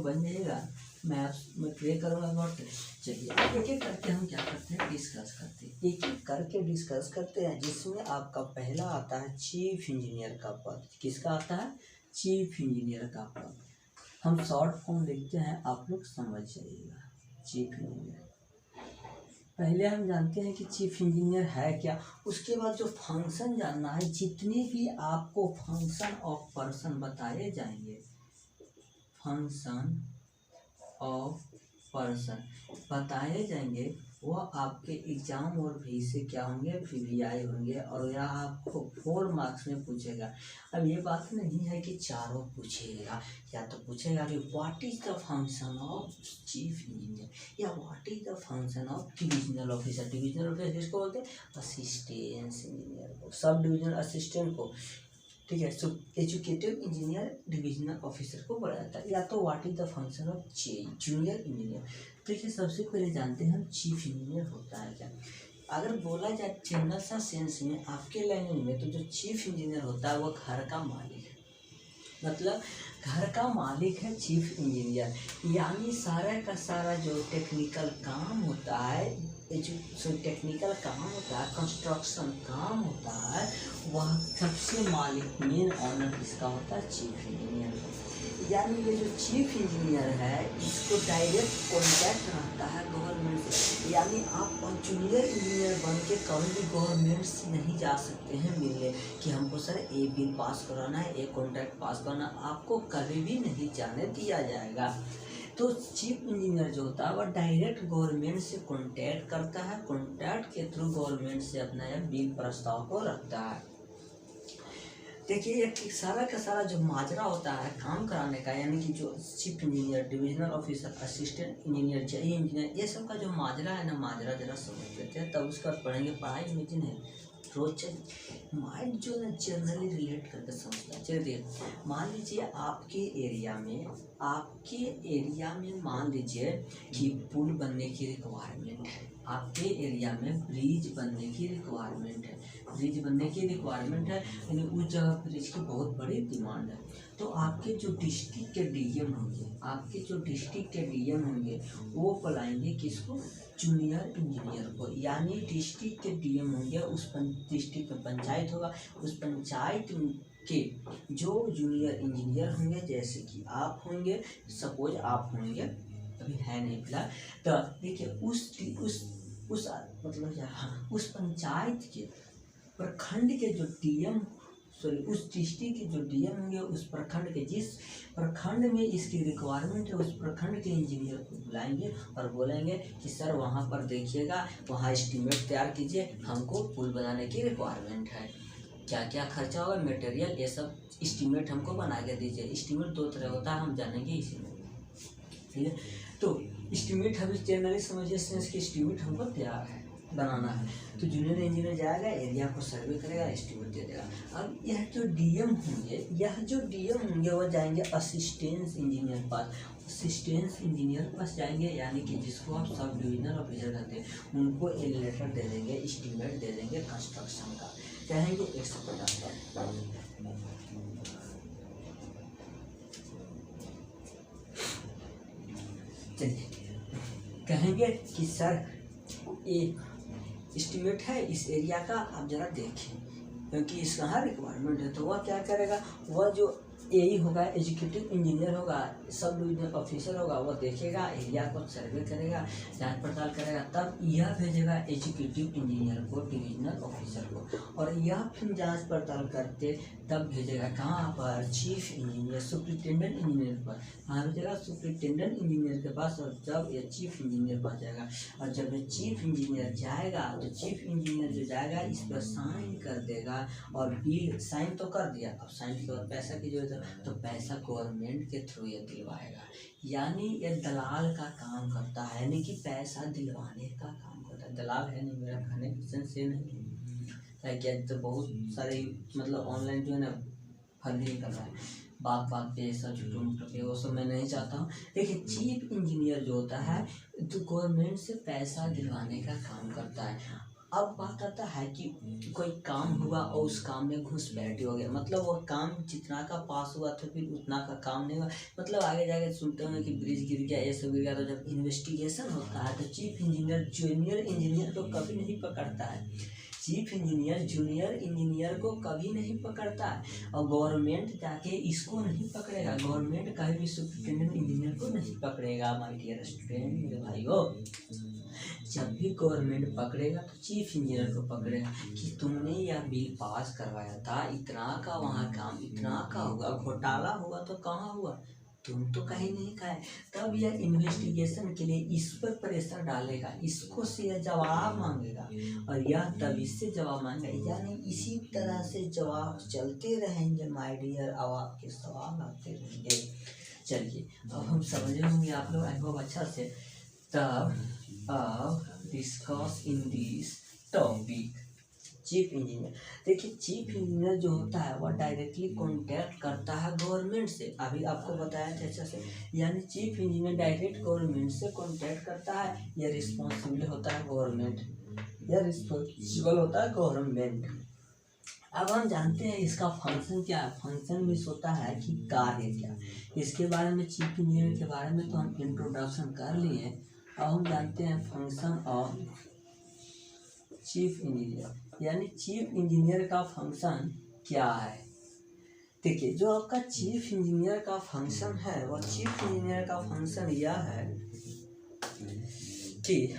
बन जाएगा। मैं प्रे करूँगा नोट। चलिए एक एक करके हम क्या करते हैं, डिस्कस करते हैं, एक एक करके डिस्कस करते हैं। जिसमें आपका पहला आता है चीफ इंजीनियर का पद। किसका आता है? चीफ इंजीनियर का पद। हम शॉर्ट फॉर्म लिखते हैं, आप लोग समझ जाइएगा। चीफ इंजीनियर, पहले हम जानते हैं कि चीफ इंजीनियर है क्या। उसके बाद जो फंक्शन जानना है, जितने भी आपको फंक्शन ऑफ पर्सन बताए जाएंगे, फंक्शन ऑफ पर्सन बताए जाएंगे, वो आपके एग्जाम और भी से क्या होंगे, पीवीआई होंगे। और यह आपको 4 मार्क्स में पूछेगा। अब ये बात नहीं है कि चारों पूछेगा, या तो पूछेगा कि what is the function of chief engineer, या what is the function of divisional officer. Divisional officer किसको बोलते हैं? असिस्टेंट इंजीनियर को, सब डिविजनल असिस्टेंट को, ठीक है। सो एजुकेटिव इंजीनियर डिविजनल ऑफिसर को बोला जाता है। या तो what is the function of junior engineer. देखिए सबसे पहले जानते हैं हम चीफ इंजीनियर होता है क्या। अगर बोला जाए जनरल सा सेंस में आपके लैंग्वेज में, तो जो चीफ इंजीनियर होता है वो घर का मालिक है। मतलब घर का मालिक है चीफ इंजीनियर। यानी सारा का सारा जो टेक्निकल काम होता है, टेक्निकल काम होता है, कंस्ट्रक्शन काम होता है, वह सबसे मालिक, मेन ऑनर किसका होता है? Chief engineer. यानी ये जो चीफ इंजीनियर है, इसको डायरेक्ट कॉन्टैक्ट रहता है गवर्नमेंट से। यानी आप जूनियर इंजीनियर बन के कभी भी गवर्नमेंट से नहीं जा सकते हैं मिलने कि हमको सर ए बिल पास कराना है, ए कॉन्ट्रैक्ट पास करना, आपको कभी भी नहीं जाने दिया जाएगा। तो चीफ इंजीनियर जो होता है वह डायरेक्ट गवर्नमेंट से कॉन्टैक्ट करता है, कॉन्टैक्ट के थ्रू गवर्नमेंट से अपना यह बिल प्रस्ताव को रखता है। देखिए एक सारा का सारा जो माजरा होता है काम कराने का, यानी कि जो chief engineer, divisional officer, assistant engineer, JE engineer, ये सब का जो माजरा है ना, माजरा जरा समझ लेते हैं, तब उसका पढ़ेंगे। पढ़ाई में दिन है रोज माइंड जो है जनरली रिलेट करके समझता है। चलिए मान लीजिए आपके एरिया में मान लीजिए कि पुल बनने की रिक्वायरमेंट है, आपके एरिया में ब्रिज बनने की रिक्वायरमेंट है, ब्रिज बनने की रिक्वायरमेंट है, यानी उस जगह ब्रिज की बहुत बड़ी डिमांड है। तो आपके जो डिस्ट्रिक्ट के डीएम होंगे, वो बुलाएंगे किसको? जूनियर इंजीनियर को। यानी डिस्ट्रिक्ट के डीएम होंगे, उस डिस्ट्रिक्ट में पंचायत होगा, उस पंचायत के जो जूनियर इंजीनियर होंगे, जैसे कि आप होंगे, सपोज आप होंगे, अभी है नहीं फिलहाल, तो देखिए उस मतलब उस पंचायत के प्रखंड के जो डीएम, उस डिस्ट्रिक्ट के जो डीएम होंगे, उस प्रखंड के, जिस प्रखंड में इसकी रिक्वायरमेंट है, उस प्रखंड के इंजीनियर को बुलाएंगे और बोलेंगे कि सर वहाँ पर देखिएगा, वहाँ एस्टीमेट तैयार कीजिए, हमको पुल बनाने की रिक्वायरमेंट है, क्या क्या खर्चा होगा, मटेरियल, ये सब एस्टीमेट हमको बना के दीजिए। एस्टीमेट 2 तरह होता है, हम जानेंगे इसी में, ठीक है। तो एस्टीमेट हम जनरली समझिए सेंस की एस्टीमेट हमको तैयार है, बनाना है। तो जूनियर इंजीनियर जाएगा, एरिया को सर्वे करेगा, एस्टीमेट दे देगा। अब यह जो डीएम होंगे वो जाएंगे असिस्टेंट इंजीनियर पास। असिस्टेंट इंजीनियर पास जाएंगे, यानी कि जिसको आप सब डिविजनल ऑफिसर कहते हैं, उनको एक लेटर दे देंगे, एस्टीमेट दे देंगे कंस्ट्रक्शन का, कहेंगे 150। कहेंगे कि सर ये एस्टीमेट है इस एरिया का, आप जरा देखें, क्योंकि इसका हर रिक्वायरमेंट है। तो वह क्या करेगा, वह जो एई होगा, एजुकेटिव इंजीनियर होगा, सब डिविजनल ऑफिसर होगा, वो देखेगा, एरिया को सर्वे करेगा, जांच पड़ताल करेगा, तब यह भेजेगा एजुकेटिव इंजीनियर को, डिविजनल ऑफिसर को, और यह फिर जांच पड़ताल करते तब भेजेगा कहाँ पर? चीफ इंजीनियर, सुपरिटेंडेंट इंजीनियर पर। कहाँ भेजेगा? सुपरिटेंडेंट इंजीनियर के पास। और जब ये चीफ इंजीनियर पास जाएगा, और जब ये चीफ इंजीनियर जाएगा, तो चीफ इंजीनियर जो जाएगा इस पर साइन कर देगा, और बिल साइन तो कर दिया, अब साइन के बाद पैसा की जरूरत है, तो पैसा गवर्नमेंट के थ्रू ये दिलवाएगा। यानी ये दलाल का काम करता है, यानी कि पैसा दिलवाने का काम करता है। दलाल है नहीं, मेरा कहने का सेंस ये नहीं है क्या, तो बहुत सारे मतलब ऑनलाइन जो है ना फर्जी निकल रहा है, बात पे सब झूठ पे, वो सब मैं नहीं चाहता हूँ। देखिए चीफ इंजीनियर जो होता है तो गवर्नमेंट से पैसा दिलवाने का काम करता है। अब बात आता है कि कोई काम हुआ और उस काम में घुस बैठे हो गए, मतलब वो काम जितना का पास हुआ तो फिर उतना का काम नहीं हुआ, मतलब आगे जाके सुनते होंगे कि ब्रिज गिर गया, ये सब गिर गया। तो जब इन्वेस्टिगेशन होता है तो चीफ इंजीनियर जूनियर इंजीनियर को कभी नहीं पकड़ता है, चीफ इंजीनियर जूनियर इंजीनियर को कभी नहीं पकड़ता है, और गवर्नमेंट जाके इसको नहीं पकड़ेगा, गवर्नमेंट कभी भी सुपरिटेंडेंट इंजीनियर को नहीं पकड़ेगा। माय डियर स्टूडेंट, मेरे भाइयों, जब भी गवर्नमेंट पकड़ेगा तो चीफ इंजीनियर को पकड़ेगा कि तुमने यह बिल पास करवाया था, इतना का वहाँ काम इतना का हुआ, घोटाला हुआ तो कहाँ हुआ, तुम तो कहीं नहीं खाए। तब यह इन्वेस्टिगेशन के लिए इस पर प्रेशर डालेगा, इसको से यह जवाब मांगेगा, और यह तब इससे जवाब मांगेगा। यानी इसी तरह से जवाब चलते रहेंगे माय डियर, अब आपके सवाल आते रहेंगे। चलिए अब हम समझे होंगे आप लोग, आई होप अच्छा से। तब अब discuss in this topic chief engineer. देखिए चीफ इंजीनियर जो होता है वह डायरेक्टली कॉन्टैक्ट करता है गवर्नमेंट से, अभी आपको बताया था अच्छा से। यानी चीफ इंजीनियर डायरेक्ट गवर्नमेंट से कॉन्टैक्ट करता है, यह रिस्पॉन्सिबल होता है गवर्नमेंट, यह रिस्पॉन्सिबल होता है गवर्नमेंट। अब हम जानते हैं इसका फंक्शन क्या है, फंक्शन मीन्स होता है कि कार्य क्या। इसके बारे में चीफ इंजीनियर के बारे में तो हम इंट्रोडक्शन कर लिए, अब हम जानते हैं फंक्शन ऑफ चीफ इंजीनियर। यानी चीफ इंजीनियर का फंक्शन क्या है। देखिए जो आपका चीफ इंजीनियर का फंक्शन है, वह चीफ इंजीनियर का फंक्शन यह है कि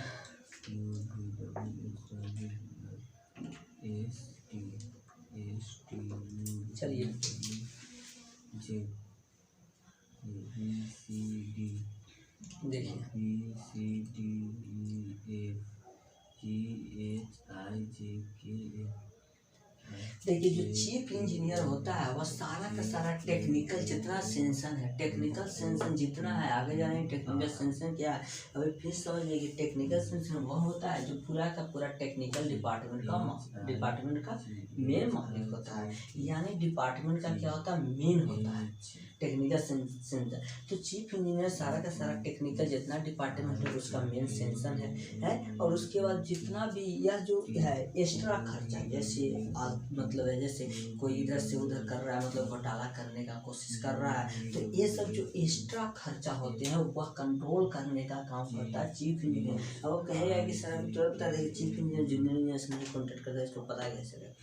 चलिए देखिए जो चीफ इंजीनियर होता है वह सारा का सारा टेक्निकल जितना सेंसन है, टेक्निकल सेंसन जितना है, आगे जाने टेक्निकल सेंसन क्या है अभी फिर समझ लीजिए। टेक्निकल सेंसन वह होता है जो पूरा का पूरा टेक्निकल डिपार्टमेंट का मेन मालिक होता है। यानी डिपार्टमेंट का क्या होता है, मेन होता है टेक्निकल सेंसन। तो चीफ इंजीनियर सारा का सारा टेक्निकल जितना डिपार्टमेंट है उसका मेन सेंसन है। और उसके बाद जितना भी यह जो है एक्स्ट्रा खर्चा, जैसे मतलब है जैसे कोई इधर से उधर कर रहा है, मतलब घोटाला करने का कोशिश कर रहा है, तो ये सब जो एक्स्ट्रा खर्चा होते हैं वह कंट्रोल करने का काम करता है चीफ इंजीनियर। अब कहेगा कि सर अभी तुरंत बता दें चीफ इंजीनियर जूनियर इंजीनियर से नहीं कॉन्टेक्ट करता है, इसको पता कैसे चलेगा।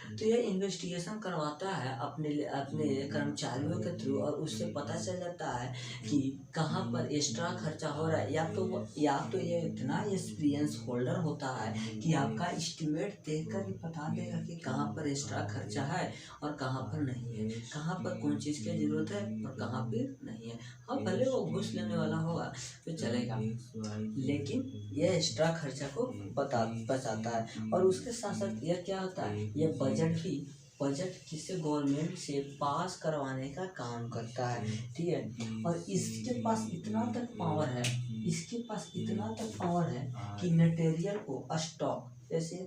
तो ये इन्वेस्टिगेशन करवाता है अपने कर्मचारियों के थ्रू, और उससे पता चल जाता है कि कहाँ पर एक्स्ट्रा खर्चा हो रहा है। या तो ये इतना एक्सपीरियंस होल्डर होता है कि आपका एस्टिमेट देखकर ही बता देगा कि कहाँ पर एक्स्ट्रा खर्चा है और कहाँ पर नहीं है, कहाँ पर कौन चीज़ की ज़रूरत है और कहाँ पर नहीं है। हाँ भले वो घूस लेने वाला होगा तो चलेगा, लेकिन यह एक्स्ट्रा खर्चा को बचाता है। और उसके साथ साथ यह क्या होता है, यह बजट किसे गवर्नमेंट से पास करवाने का काम करता है, ठीक है। और इसके पास इतना तक पावर है, कि मटेरियल को स्टॉक जैसे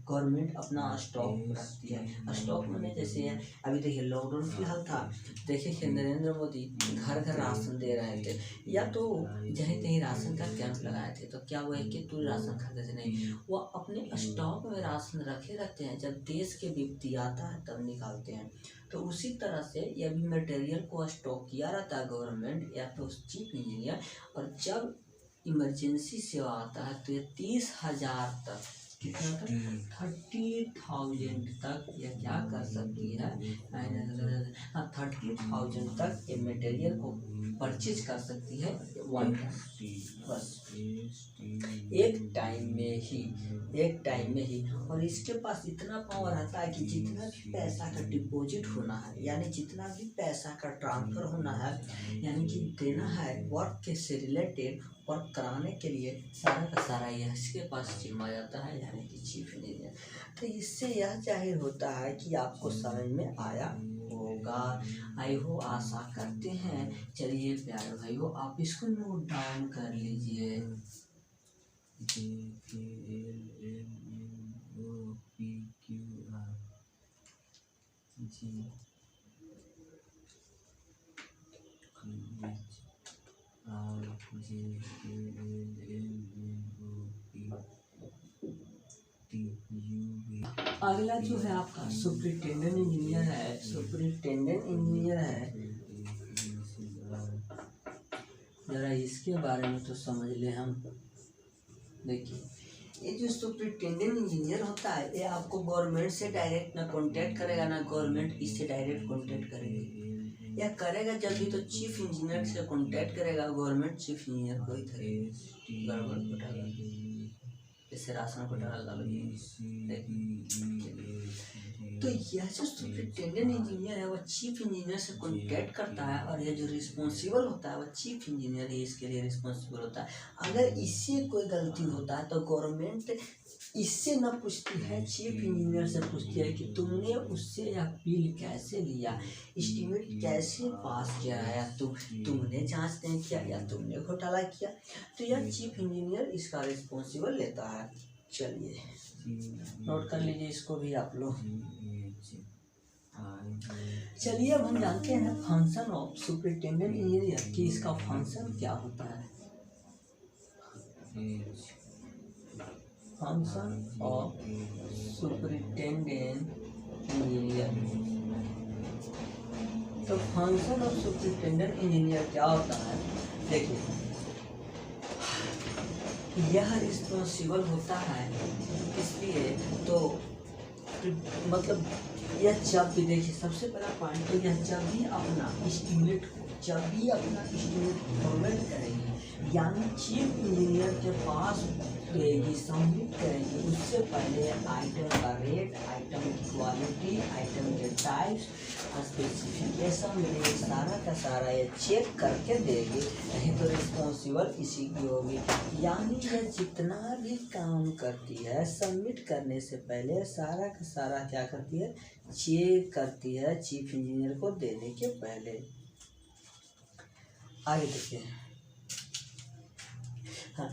गवर्नमेंट अपना स्टॉक रखती है। स्टॉक में जैसे अभी देखिए लॉकडाउन फिलहाल था, देखिए कि नरेंद्र मोदी घर घर राशन दे रहे थे, या तो जहीं कहीं राशन का कैंप लगाए थे, तो क्या वो एक एक टूर राशन खरीदते थे, नहीं, वो अपने स्टॉक में राशन रखे रहते हैं, जब देश के विपत्ति आता है तब निकालते हैं। तो उसी तरह से यह भी मटेरियल को स्टॉक किया रहता है गवर्नमेंट या तो चीफ इंजीनियर। और जब इमरजेंसी सेवा आता है तो ये 30,000 तक, कितना तक, 30,000 तक यह क्या कर सकती है, 30,000 तक ये मटेरियल को परचेज कर सकती है वन टाइम, बस एक टाइम में ही। और इसके पास इतना पावर आता है कि जितना भी पैसा का डिपॉजिट होना है, यानी जितना भी पैसा का ट्रांसफर होना है, यानी कि देना है वर्क के से रिलेटेड वर्क कराने के लिए, सारा का सारा यह इसके पास जिम्मा जाता है, यानी कि चीफ इंजीनियर। तो इससे यह जाहिर होता है कि आपको समझ में आया होगा, आई हो आशा करते हैं। चलिए प्यारे भाइयों आप इसको नोट डाउन कर लीजिए। अगला जो है आपका सुपरिटेंडेंट इंजीनियर है। सुपरिटेंडेंट इंजीनियर है, जरा इसके बारे में तो समझ ले हम। देखिए, ये जो सुपरिटेंडेंट इंजीनियर होता है, ये आपको गवर्नमेंट से डायरेक्ट ना कांटेक्ट करेगा, ना गवर्नमेंट इससे डायरेक्ट कांटेक्ट करेगी। या करेगा जब भी तो चीफ इंजीनियर से कांटेक्ट करेगा गवर्नमेंट, चीफ इंजीनियर को इधर गड़बड़ घोटाला, जैसे राशन घोटाला ला लो। तो यह जो सुपरिटेंडेंट इंजीनियर है वो चीफ इंजीनियर से कांटेक्ट करता है, और यह जो रिस्पॉन्सिबल होता है वो चीफ इंजीनियर ही इसके लिए रिस्पॉन्सिबल होता है। अगर इससे कोई गलती होता है तो गवर्नमेंट इससे न पूछती है, चीफ इंजीनियर से पूछती है कि तुमने उससे यह बिल कैसे लिया, एस्टीमेट कैसे पास किया है, या तुमने जांच नहीं किया, या तुमने घोटाला किया। तो यह चीफ इंजीनियर इसका रिस्पॉन्सिबल लेता है। चलिए नोट कर लीजिए इसको भी आप लोग। चलिए अब हम जानते हैं फंक्शन ऑफ सुपरिटेंडेंट इंजीनियर कि इसका फंक्शन क्या होता है। Function of superintendent engineer. तो फंक्शन ऑफ सुपरिटेंडेंट इंजीनियर क्या होता है, देखिए, यह रिस्पॉन्सिबल होता है इसलिए तो मतलब यह जब भी, देखिए सबसे पहला पॉइंट तो यह जब भी अपना एस्टीमेट फॉर्मेट करेगी, यानी चीफ इंजीनियर के पास देगी, सबमिट करेगी, उससे पहले आइटम का रेट, आइटम की क्वालिटी, आइटम के टाइप्स, स्पेसिफिकेशन मिलेगी, सारा का सारा ये चेक करके देगी, नहीं तो रिस्पॉन्सिबल इसी की होगी। यानी ये जितना भी काम करती है सबमिट करने से पहले सारा का सारा क्या करती है, चेक करती है चीफ इंजीनियर को देने के पहले। आगे देखिए, हाँ,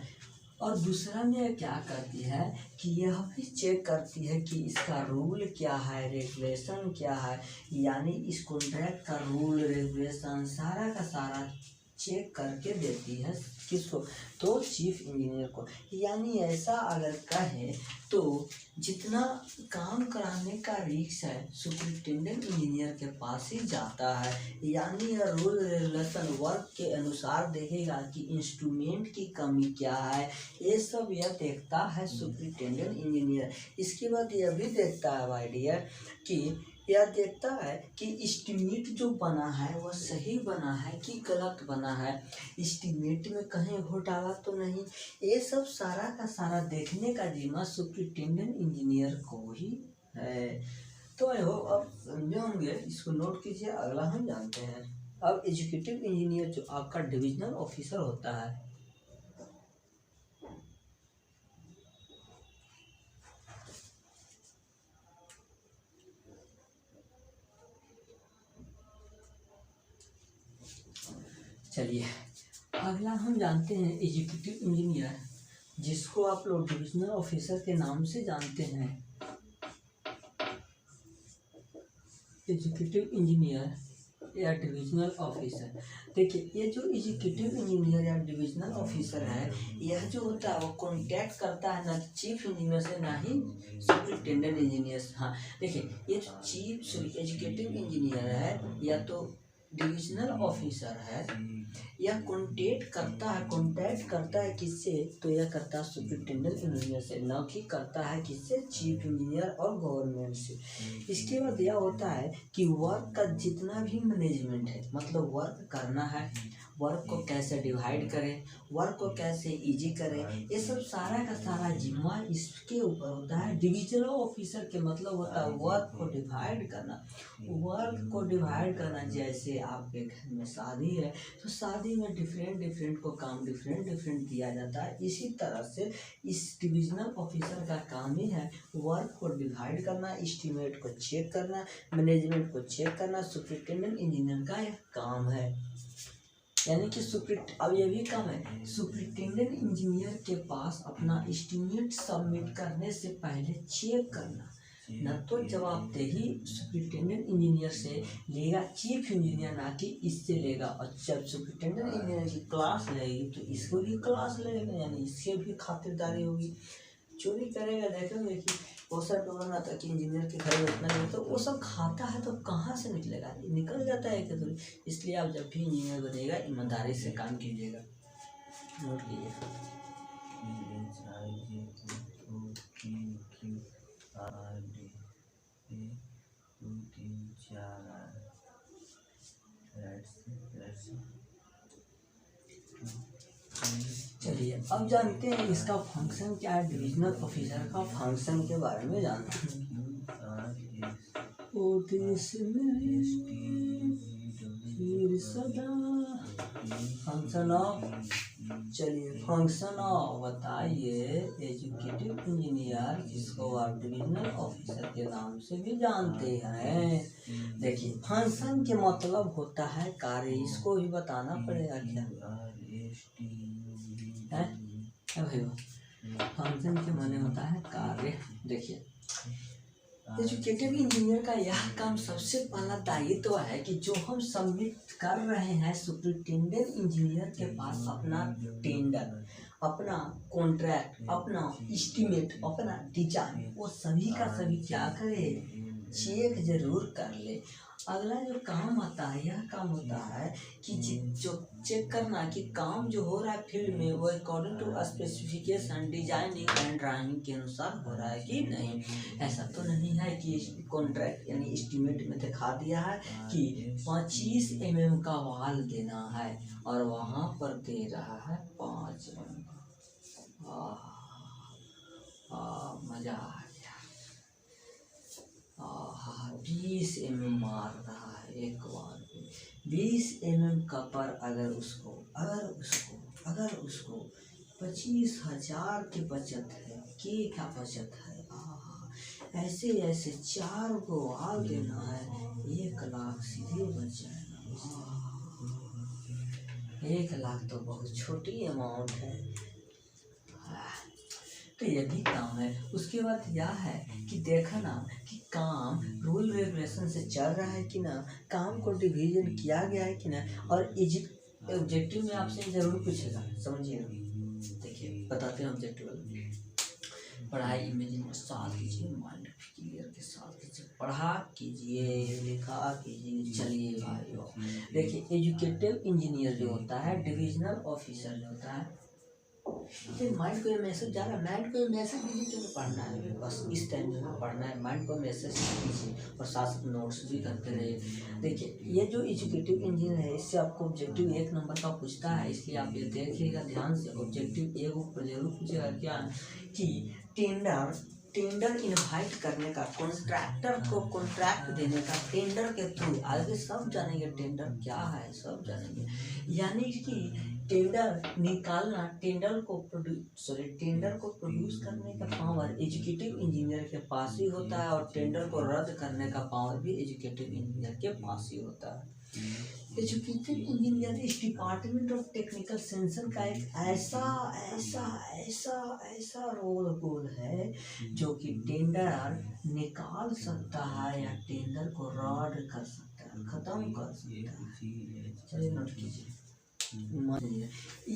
और दूसरा में क्या करती है कि यह भी चेक करती है कि इसका रूल क्या है, रेगुलेशन क्या है, यानी इस कॉन्ट्रैक्ट का रूल रेगुलेशन सारा का सारा चेक करके देती है किसको, तो चीफ इंजीनियर को। यानी ऐसा अगर कहे तो जितना काम कराने का रिस्क है सुपरिटेंडेंट इंजीनियर के पास ही जाता है। यानी यह रूल रेगुलेशन वर्क के अनुसार देखेगा कि इंस्ट्रूमेंट की कमी क्या है, ये सब यह देखता है सुपरिटेंडेंट इंजीनियर। इसके बाद यह भी देखता है भाई डियर कि यह देखता है कि एस्टीमेट जो बना है वह सही बना है कि गलत बना है, एस्टीमेट में कहीं घोटाला तो नहीं। ये सब सारा का सारा देखने का जिम्मा सुपरिटेंडेंट इंजीनियर को ही है। तो आई होप आप समझे होंगे, इसको नोट कीजिए। अगला हम जानते हैं अब एग्जीक्यूटिव इंजीनियर जो आपका डिविजनल ऑफिसर होता है। चलिए अगला हम जानते हैं एग्जीक्यूटिव इंजीनियर, जिसको आप लोग डिविजनल ऑफिसर के नाम से जानते हैं। एग्जीक्यूटिव इंजीनियर या डिविजनल ऑफिसर, देखिए ये जो एग्जीक्यूटिव इंजीनियर या डिविजनल ऑफिसर है, यह जो होता है वो कॉन्टैक्ट करता है ना चीफ इंजीनियर से ना ही सुपरिटेंडेंट इंजीनियर से। हाँ देखिए, ये जो एग्जीक्यूटिव इंजीनियर है या तो डिविजनल ऑफिसर है, यह कॉन्टैक्ट करता है किससे, तो यह करता है सुपरिटेंडेंट इंजीनियर से, न कि करता है किससे, चीफ इंजीनियर और गवर्नमेंट से। इसके बाद यह होता है कि वर्क का जितना भी मैनेजमेंट है, मतलब वर्क करना है, वर्क को कैसे डिवाइड करें, वर्क को कैसे इजी करें, ये सब सारा का सारा जिम्मा इसके ऊपर होता है। डिविजनल ऑफिसर के मतलब होता है वर्क को डिवाइड करना। जैसे आपके घर में शादी है तो शादी में डिफरेंट को काम डिफरेंट दिया जाता है। इसी तरह से इस डिविजनल ऑफिसर का काम ही है वर्क को डिवाइड करना, एस्टीमेट को चेक करना, मैनेजमेंट को चेक करना। सुपरिटेंडेंट इंजीनियर का यह काम है। यानी कि अब ये भी काम है, सुपरिटेंडेंट इंजीनियर के पास अपना एस्टीमेट सबमिट करने से पहले चेक करना, न तो जवाबदेही सुपरिटेंडेंट इंजीनियर से लेगा चीफ इंजीनियर, ना कि इससे लेगा। और जब सुपरिटेंडेंट इंजीनियर की क्लास लगेगी तो इसको भी क्लास लगेगा, यानी इससे भी खातिरदारी होगी। चोरी करेगा, देखेंगे कि पोस्टर पे बना था कि इंजीनियर के घर में इतना नहीं, तो वो सब खाता है तो कहाँ से निकलेगा, निकल जाता है कि तो। इसलिए आप जब भी इंजीनियर बनेगा ईमानदारी से काम कीजिएगा। नोट कीजिए। चलिए अब जानते हैं इसका फंक्शन क्या है, डिविजनल ऑफिसर का फंक्शन के बारे में जानते हैं। फंक्शन ऑफ, चलिए फंक्शन ऑफ बताइए एजुकेटिव इंजीनियर, जिसको आप डिविजनल ऑफिसर के नाम से भी जानते हैं। देखिए फंक्शन के मतलब होता है कार्य, इसको भी बताना पड़ेगा क्या है भाई। फंक्शन के माने होता है कार्य। देखिए एजुकेटिव इंजीनियर का यह काम सबसे पहला दायित्व तो है कि जो हम सबमिट कर रहे हैं सुपरिटेंडेंट इंजीनियर के पास अपना टेंडर, अपना कॉन्ट्रैक्ट, अपना एस्टीमेट, अपना डिजाइन, वो सभी का सभी क्या करे, चेक जरूर कर ले। अगला जो काम आता है, यह काम होता है कि जो चेक करना कि काम जो हो रहा है फील्ड में वो according to specification, designing and drawing के अनुसार हो रहा है कि नहीं। ऐसा तो नहीं है कि कॉन्ट्रैक्ट यानी एस्टीमेट में दिखा दिया है कि 25 mm का वाल देना है और वहाँ पर दे रहा है 5 mm। मजा आ गया। 20 mm मार रहा है एक बार में, 20 mm का पर अगर उसको 25,000 की बचत है, क्या बचत है। ऐसे ऐसे 4 को वाल देना है, 1 लाख सीधे बच जाएगा। 1 लाख तो बहुत छोटी अमाउंट है। तो ये भी काम है। उसके बाद यह है कि देखना कि काम रूल रेगुलेशन से चल रहा है कि ना, काम को डिवीजन किया गया है कि ना, और ऑब्जेक्टिव में आपसे जरूर पूछेगा, समझिए ना। देखिए बताते हैं ऑब्जेक्टिव वाला। पढ़ाई इमेजिन के साथ कीजिए, माइंड क्लियर के साथ कीजिए, पढ़ा कीजिए, लिखा कीजिए। चलिए भाइयों देखिए एजुकेटिव इंजीनियर जो होता है, डिविजनल ऑफिसर जो होता है, माइंड को ये मैसेज जा रहा है, माइंड को ये मैसेज डिजिटल पढ़ना है, बस इस टाइम में पढ़ना है, माइंड को मैसेज कीजिए और साथ साथ नोट्स भी करते रहिए। देखिए ये जो एजुकेटिव इंजीनियर है, इससे आपको ऑब्जेक्टिव 1 नंबर का पूछता है, इसलिए आप ये देखिएगा ध्यान से। ऑब्जेक्टिव जरूर पूछेगा क्या कि टेंडर इनवाइट करने का, कॉन्ट्रैक्टर को कॉन्ट्रैक्ट देने का, टेंडर के थ्रू आगे सब जानेंगे टेंडर क्या है, सब जानेंगे। यानी कि टेंडर निकालना, टेंडर को प्रोड्यूस करने का पावर एजुकेटिव इंजीनियर के पास ही होता है, और टेंडर को रद्द करने का पावर भी एजुकेटिव इंजीनियर के पास ही होता है। एजुकेटिव इंजीनियर इस डिपार्टमेंट ऑफ टेक्निकल सेंसन का एक ऐसा रोल है जो कि टेंडर निकाल सकता है या टेंडर को रद्द कर सकता है, खत्म कर सकता है। चलिए नोट कीजिए।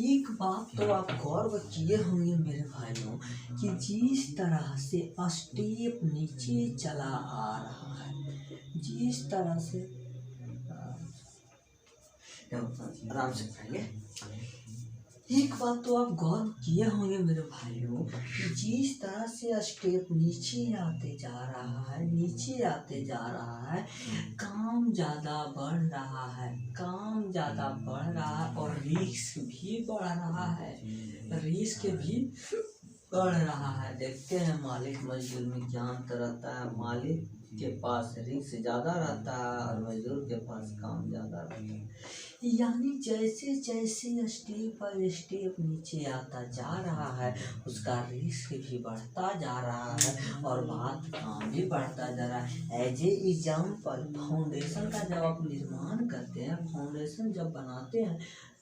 एक बात तो आप गौर किए होंगे मेरे भाइयों कि जिस तरह से स्टेप नीचे चला आ रहा है, जिस तरह से आराम से पढ़ेंगे। एक बात तो आप गौर किए होंगे मेरे भाइयों कि जिस तरह से स्टेप नीचे आते जा रहा है, काम ज़्यादा बढ़ रहा है और रिस्क भी बढ़ रहा है। देखते हैं मालिक मजदूर में क्या अंतर रहता है। मालिक के पास रिस्क ज़्यादा रहता है और मजदूर के पास काम ज़्यादा रहता है। यानी जैसे जैसे स्टेप बाय स्टेप नीचे आता जा रहा है, उसका रिस्क भी बढ़ता जा रहा है और बात काम भी बढ़ता जा रहा है। एज ए एग्जाम्पल, फाउंडेशन का जब आप निर्माण करते हैं, फाउंडेशन जब बनाते हैं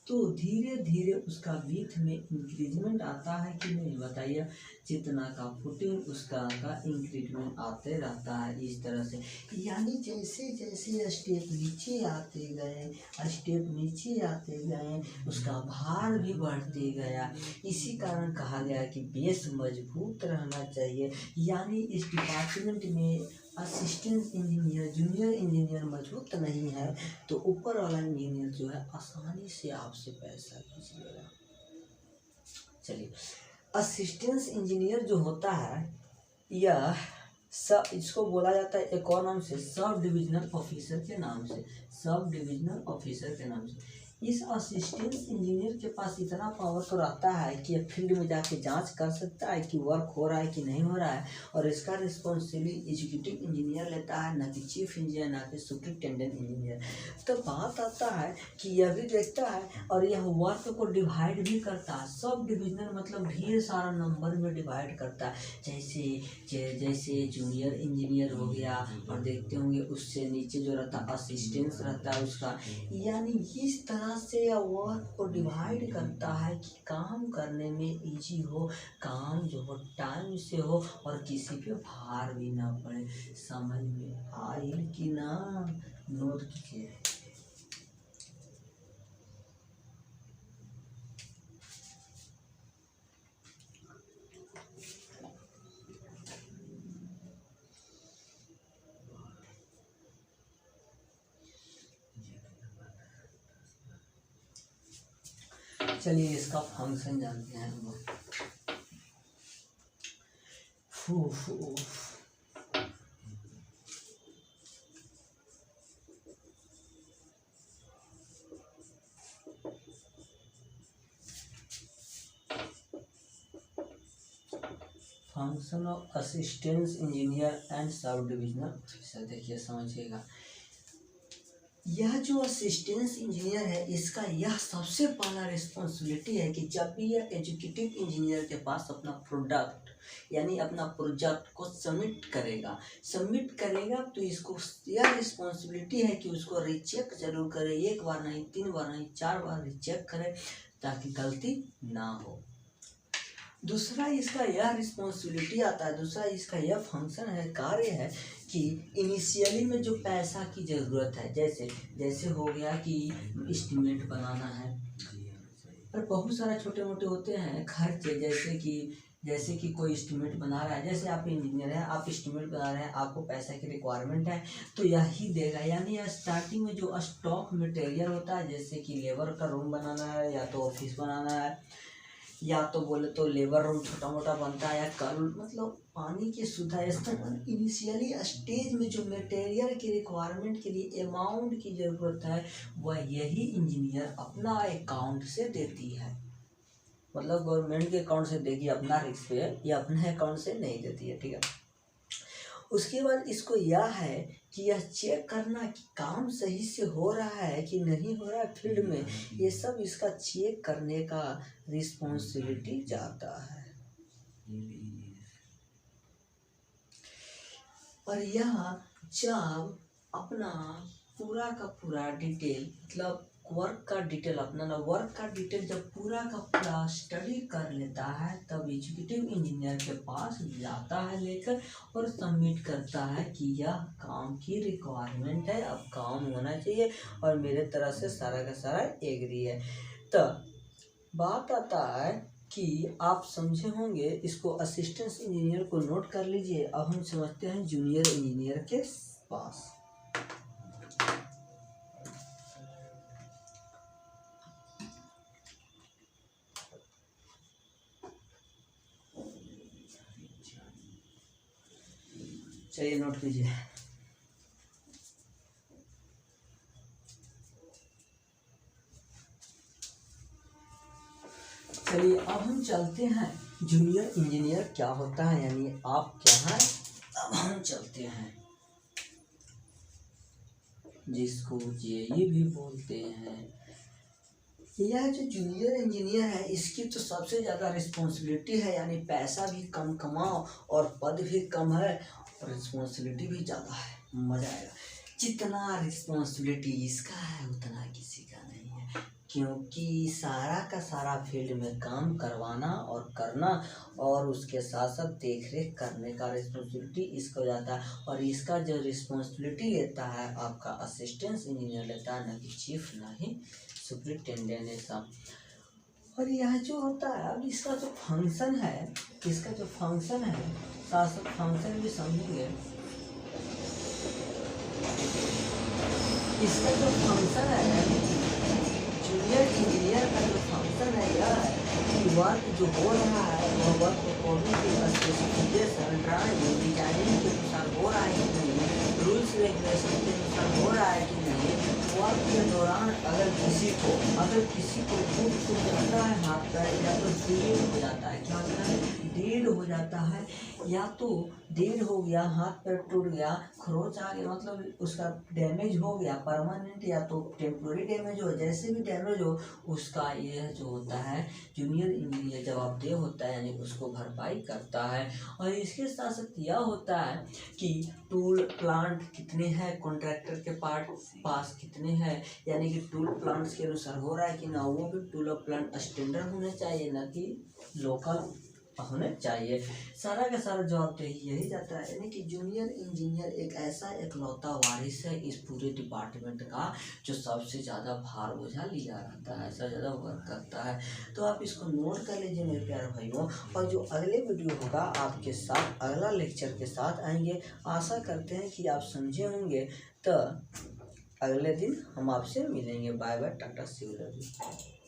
तो धीरे धीरे उसका विड्थ में इंक्रीजमेंट आता है कि नहीं, बताइए। जितना का फुटिंग उसका का इंक्रीजमेंट आते रहता है इस तरह से। यानी जैसे जैसे स्टेप नीचे आते गए, स्टेप नीचे आते गए, उसका भार भी बढ़ते गया। इसी कारण कहा गया कि बेस मजबूत रहना चाहिए। यानी इस डिपार्टमेंट में असिस्टेंट इंजीनियर, जूनियर इंजीनियर मजबूत नहीं है तो ऊपर वाला इंजीनियर जो है आसानी से आपसे पैसा खींच लेगा। चलिए, असिस्टेंट इंजीनियर जो होता है यह इसको बोला जाता है एक और नाम से सब डिविजनल ऑफिसर के नाम से, सब डिविजनल ऑफिसर के नाम से। इस असिस्टेंट इंजीनियर के पास इतना पावर तो रहता है कि फील्ड में जाके जांच कर सकता है कि वर्क हो रहा है कि नहीं हो रहा है, और इसका रिस्पॉन्सिबिलिटी एग्जीक्यूटिव इंजीनियर लेता है, ना कि चीफ इंजीनियर, ना कि सुपरिटेंडेंट इंजीनियर। तो बात आता है कि यह भी देखता है और यह वर्क को डिवाइड भी करता है। सब डिविजनल मतलब ढेर सारा नंबर में डिवाइड करता है। जैसे जूनियर इंजीनियर हो गया, और देखते होंगे उससे नीचे जो रहता है असिस्टेंट रहता है उसका। यानी इस तरह से यह वर्क को डिवाइड करता है कि काम करने में इजी हो, काम जो हो टाइम से हो और किसी पे भार भी ना पड़े। समझ में आई कि ना, नोट कीजिए। चलिए इसका फंक्शन जानते हैं हम लोग। Function of assistant engineer and sub divisional officer. देखिए समझिएगा, यह जो असिस्टेंट इंजीनियर है इसका यह सबसे पहला रिस्पॉन्सिबिलिटी है कि जब भी यह एजुकेटिव इंजीनियर के पास अपना प्रोडक्ट यानी अपना प्रोजेक्ट को सबमिट करेगा तो इसको यह रिस्पॉन्सिबिलिटी है कि उसको रिचेक जरूर करे। एक बार नहीं, 3 बार नहीं, 4 बार रिचेक करे ताकि गलती ना हो। दूसरा इसका यह रिस्पॉन्सिबिलिटी आता है, दूसरा इसका यह फंक्शन है, कार्य है कि इनिशियली में जो पैसा की ज़रूरत है, जैसे हो गया कि एस्टिमेट बनाना है, पर बहुत सारे छोटे मोटे होते हैं खर्चे, जैसे कि कोई एस्टिमेट बना रहा है, जैसे आप इंजीनियर हैं, आप एस्टिमेट बना रहे हैं, आपको पैसा की रिक्वायरमेंट है तो यही देगा। यानी स्टार्टिंग में जो स्टॉक मटेरियल होता है, जैसे कि लेबर का रूम बनाना है या तो ऑफिस बनाना है, या तो बोले तो लेबर रूम छोटा मोटा बनता है, या कल मतलब पानी की सुविधा। इनिशियली स्टेज में जो मटेरियल की रिक्वायरमेंट के लिए अमाउंट की ज़रूरत है वह यही इंजीनियर अपना अकाउंट से देती है। मतलब गवर्नमेंट के अकाउंट से देगी अपना रिस्क पे, या अपने अकाउंट से नहीं देती है, ठीक है। उसके बाद इसको यह है कि यह चेक करना कि काम सही से हो रहा है कि नहीं हो रहा है फील्ड में, ये सब इसका चेक करने का रिस्पॉन्सिबिलिटी जाता है। और यह जब अपना पूरा का पूरा डिटेल मतलब वर्क का डिटेल जब पूरा का पूरा स्टडी कर लेता है तब एग्जीक्यूटिव इंजीनियर के पास जाता है लेकर और सबमिट करता है कि यह काम की रिक्वायरमेंट है, अब काम होना चाहिए और मेरे तरफ से सारा का सारा एग्री है। तो बात आता है कि आप समझे होंगे, इसको असिस्टेंट इंजीनियर को नोट कर लीजिए। अब हम समझते हैं जूनियर इंजीनियर के पास। चलिए नोट कीजिए। चलिए अब हम चलते हैं जूनियर इंजीनियर क्या होता है, यानी आप क्या हैं। अब हम चलते हैं जिसको जेई भी बोलते हैं। यह जो जूनियर इंजीनियर है इसकी तो सबसे ज़्यादा रिस्पॉन्सिबिलिटी है, यानी पैसा भी कम कमाओ और पद भी कम है और रिस्पॉन्सिबिलिटी भी ज़्यादा है। मज़ा आएगा। जितना रिस्पॉन्सिबिलिटी इसका है उतना किसी का नहीं है। क्योंकि सारा का सारा फील्ड में काम करवाना और करना और उसके साथ साथ देख रेख करने का रिस्पॉन्सिबिलिटी इसका हो जाता है। और इसका जो रिस्पॉन्सिबिलिटी लेता है आपका असिस्टेंट इंजीनियर लेता है, ना कि चीफ, ना ही सुपरिटेंडेंट ऐसा। और यह जो होता है, अब इसका जो फंक्शन है, इसका जो फंक्शन है, साथ साथ फंक्शन भी समझेंगे। इसका जो फंक्शन है, जूनियर इंजीनियर का जो फंक्शन है यह है कि वर्क जो हो रहा है वह work according to specification drawing designing के अनुसार हो रहा है कि नहीं, रूल्स रेगुलेशन के अनुसार हो रहा है कि नहीं। वर्क के दौरान अगर किसी को टूट जाता है हाथ पैर, या तो डेड हो जाता है, क्या होता है, डेड हो जाता है, या तो डेड हो गया, हाथ पैर टूट गया, खरोच आ गया, मतलब उसका डैमेज हो गया परमानेंट, या तो टेम्पोररी डैमेज हो, जैसे भी डैमेज हो उसका यह जो होता है जूनियर इंजीनियर जवाबदेह होता है, यानी उसको भरपाई करता है। और इसके साथ साथ यह होता है कि टूल प्लांट कितने हैं, कॉन्ट्रैक्टर के पास कितने हैं, यानी कि टूल प्लांट्स के अनुसार हो रहा है कि ना, वो भी टूल और प्लांट स्टैंडर्ड होने चाहिए, ना कि लोकल होने चाहिए। सारा का सारा जवाबदेही यही जाता है, यानी कि जूनियर इंजीनियर एक ऐसा एकलौता वारिस है इस पूरे डिपार्टमेंट का जो सबसे ज़्यादा भार बोझा लिया रहता है, सबसे ज़्यादा वर्क करता है। तो आप इसको नोट कर लीजिए मेरे प्यारे भाइयों। और जो अगले वीडियो होगा आपके साथ अगला लेक्चर के साथ आएंगे, आशा करते हैं कि आप समझे होंगे। तो अगले दिन हम आपसे मिलेंगे। Bye bye, tata, see you, love you.